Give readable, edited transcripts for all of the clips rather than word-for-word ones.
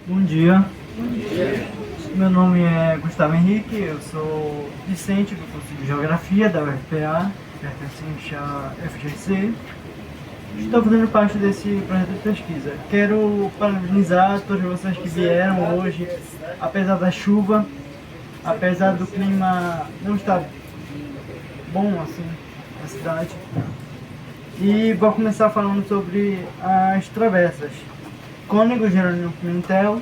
Bom dia, meu nome é Gustavo Henrique, eu sou discente do curso de Geografia da UFPA, pertencente à FGC. Estou fazendo parte desse projeto de pesquisa. Quero parabenizar todos vocês que vieram hoje, apesar da chuva, apesar do clima não estar bom assim na cidade. E vou começar falando sobre as travessas. Cônego Jerônimo Pimentel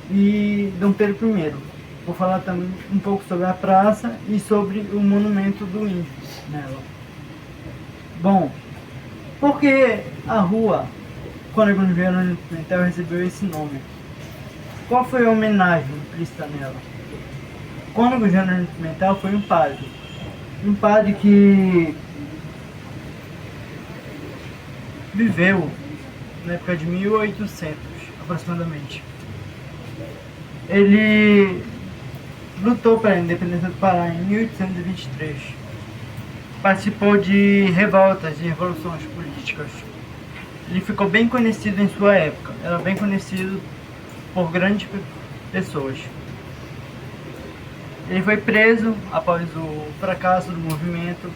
e Dom Pedro I. Vou falar também um pouco sobre a praça e sobre o monumento do índio nela. Bom, por que a rua Cônego Jerônimo Pimentel recebeu esse nome? Qual foi a homenagem implícita nela? Cônego Jerônimo Pimentel foi um padre que viveu na época de 1800, aproximadamente. Ele lutou pela independência do Pará em 1823. Participou de revoltas e revoluções políticas. Ele ficou bem conhecido em sua época. Era bem conhecido por grandes pessoas. Ele foi preso após o fracasso do movimento.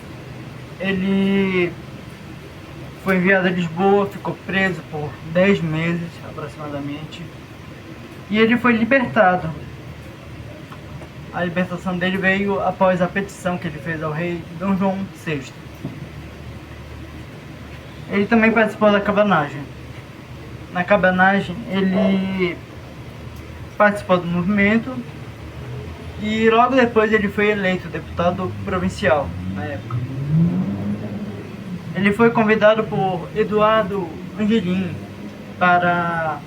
Ele foi enviado a Lisboa, ficou preso por 10 meses aproximadamente. E ele foi libertado. A libertação dele veio após a petição que ele fez ao rei Dom João VI. Ele também participou da cabanagem. Na cabanagem, ele participou do movimento e logo depois ele foi eleito deputado provincial na época. Ele foi convidado por Eduardo Angelim para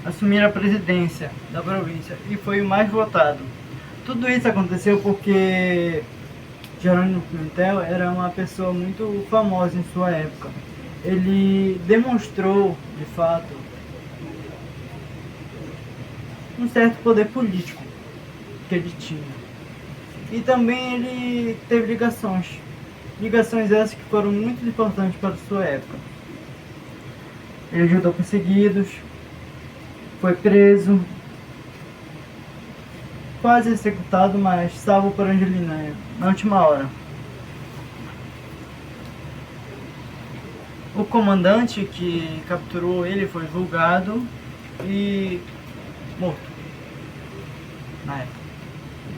assumir a presidência da província e foi o mais votado. Tudo isso aconteceu porque Jerônimo Pimentel era uma pessoa muito famosa em sua época. Ele demonstrou, de fato, um certo poder político que ele tinha. E também ele teve ligações essas que foram muito importantes para a sua época. Ele ajudou perseguidos, foi preso, quase executado, mas salvo por Angelina na última hora. O comandante que capturou ele foi julgado e morto na época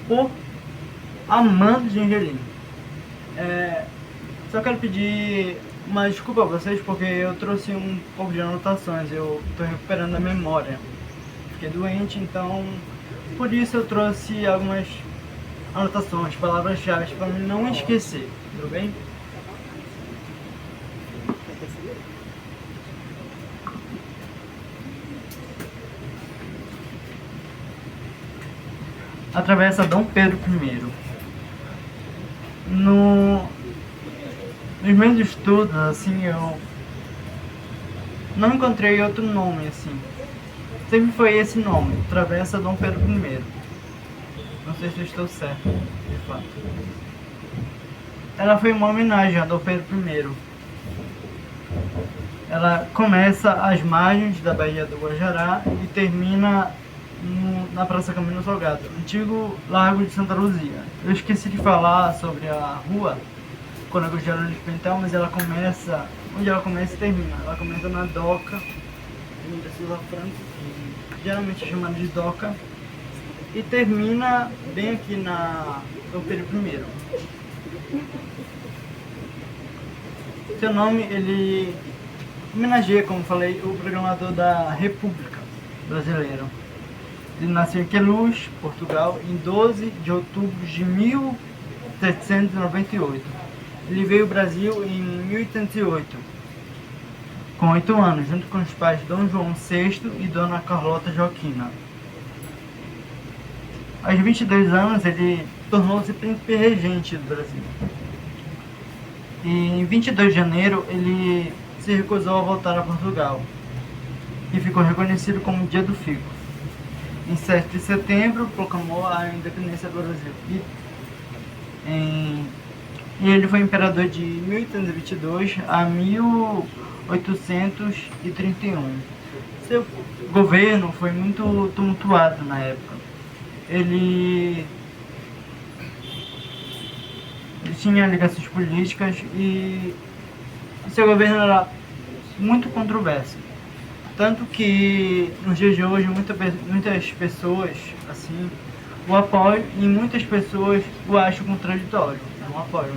por amando de Angelina. Só quero pedir uma desculpa a vocês porque eu trouxe um pouco de anotações, eu estou recuperando a memória. Fiquei doente, então por isso eu trouxe algumas anotações, palavras-chave para não esquecer, tudo bem? A travessa Dom Pedro I. Nos meus estudos, assim, eu não encontrei outro nome, assim. Sempre foi esse nome, Travessa Dom Pedro I. Não sei se eu estou certo, de fato. Ela foi uma homenagem a Dom Pedro I. Ela começa às margens da Baía do Guajará e termina na Praça Camilo Salgado, antigo Largo de Santa Luzia. Eu esqueci de falar sobre a rua Cônego Jerônimo Pimentel, mas ela começa, onde ela começa e termina. Ela começa na Doca, da Silva Franco, que geralmente é chamada de Doca, e termina bem aqui na Dom Pedro I. Seu nome, ele homenageia, como falei, o programador da República Brasileira. Ele nasceu em Queluz, Portugal, em 12 de outubro de 1798. Ele veio ao Brasil em 1808, com 8 anos, junto com os pais Dom João VI e Dona Carlota Joaquina. Aos 22 anos, ele tornou-se príncipe regente do Brasil. E em 22 de janeiro, ele se recusou a voltar a Portugal e ficou reconhecido como Dia do Figo. Em 7 de setembro, proclamou a independência do Brasil. E ele foi imperador de 1822 a 1831. Seu governo foi muito tumultuado na época. Ele tinha ligações políticas e seu governo era muito controverso. Tanto que nos dias de hoje muitas pessoas assim o apoiam e muitas pessoas o acham contraditório. Não apoiam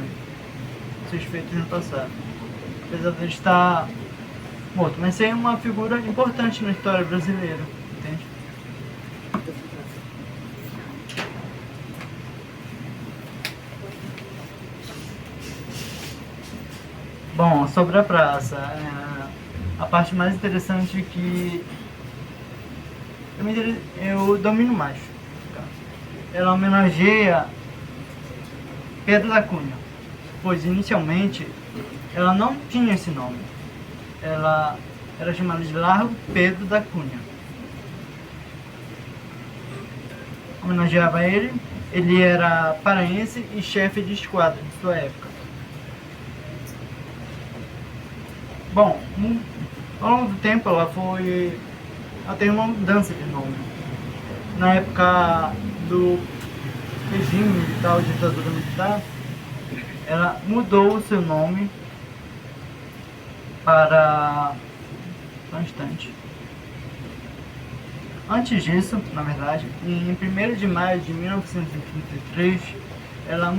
seus feitos no passado. Apesar de ele estar morto. Mas é uma figura importante na história brasileira, entende? Bom, sobre a praça, a parte mais interessante é que eu domino mais. Tá? Ela homenageia Pedro da Cunha, pois inicialmente ela não tinha esse nome. Ela era chamada de Largo Pedro da Cunha. Homenageava ele. Ele era paraense e chefe de esquadra de sua época. Bom, ao longo do tempo ela teve uma mudança de nome. Na época do regime militar, ou ditadura militar, ela mudou o seu nome para Constante. Antes disso, na verdade, em 1º de maio de 1933, ela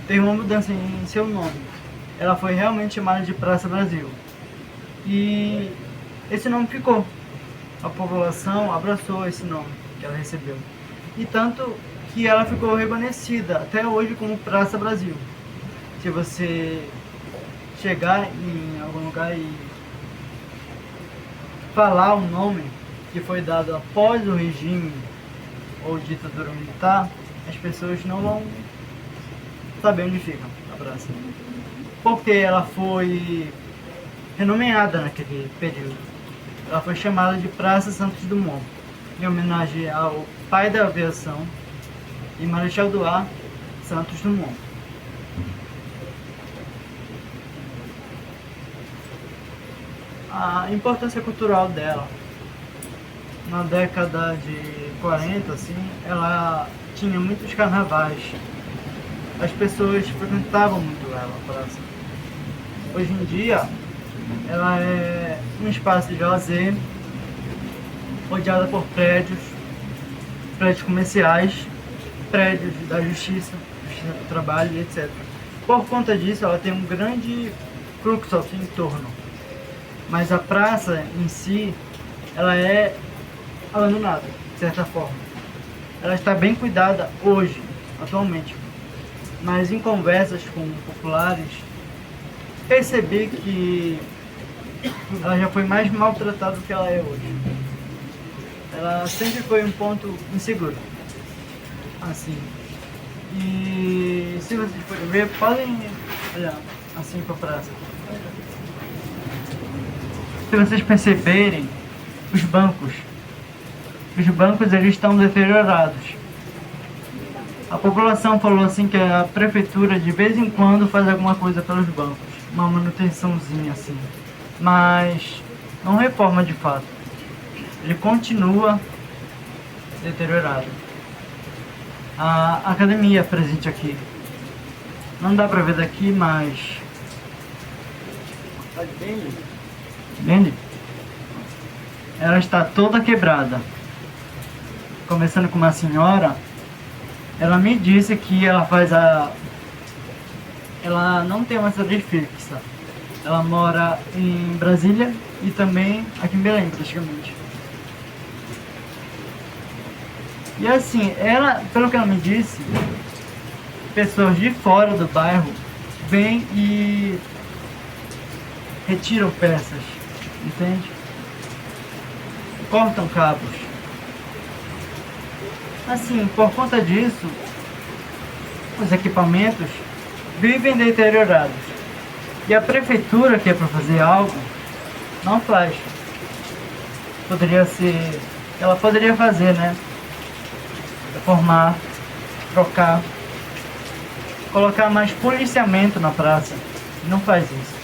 teve uma mudança em seu nome. Ela foi realmente chamada de Praça Brasil. E esse nome ficou. A população abraçou esse nome que ela recebeu. E tanto que ela ficou reconhecida até hoje como Praça Brasil. Se você chegar em algum lugar e falar um nome que foi dado após o regime ou ditadura militar, as pessoas não vão saber onde fica a praça. Porque ela foi renomeada naquele período. Ela foi chamada de Praça Santos Dumont, em homenagem ao pai da aviação e Marechal do Ar, Santos Dumont. A importância cultural dela. Na década de 40, assim, ela tinha muitos carnavais. As pessoas frequentavam muito ela, a praça. Hoje em dia, ela é um espaço de lazer, rodeada por prédios comerciais, prédios da justiça do trabalho e etc. Por conta disso, ela tem um grande fluxo ao seu entorno. Mas a praça em si, ela é abandonada, de certa forma. Ela está bem cuidada hoje, atualmente. Mas em conversas com populares, percebi que ela já foi mais maltratada do que ela é hoje. Ela sempre foi um ponto inseguro, assim. E se vocês forem ver, podem olhar assim para a praça. Se vocês perceberem, os bancos eles estão deteriorados. A população falou assim que a prefeitura de vez em quando faz alguma coisa pelos bancos, uma manutençãozinha assim, mas não reforma de fato. Ele continua deteriorado. A academia presente aqui, não dá pra ver daqui, mas entende? Ela está toda quebrada. Começando com uma senhora, ela me disse que ela não tem uma cidade fixa. Ela mora em Brasília e também aqui em Belém, praticamente. E assim, pelo que ela me disse, pessoas de fora do bairro vêm e retiram peças, entende? Cortam cabos. Assim, por conta disso, os equipamentos vivem deteriorados. E a prefeitura, que é para fazer algo, não faz. Ela poderia fazer, né? Reformar, trocar, colocar mais policiamento na praça. Não faz isso.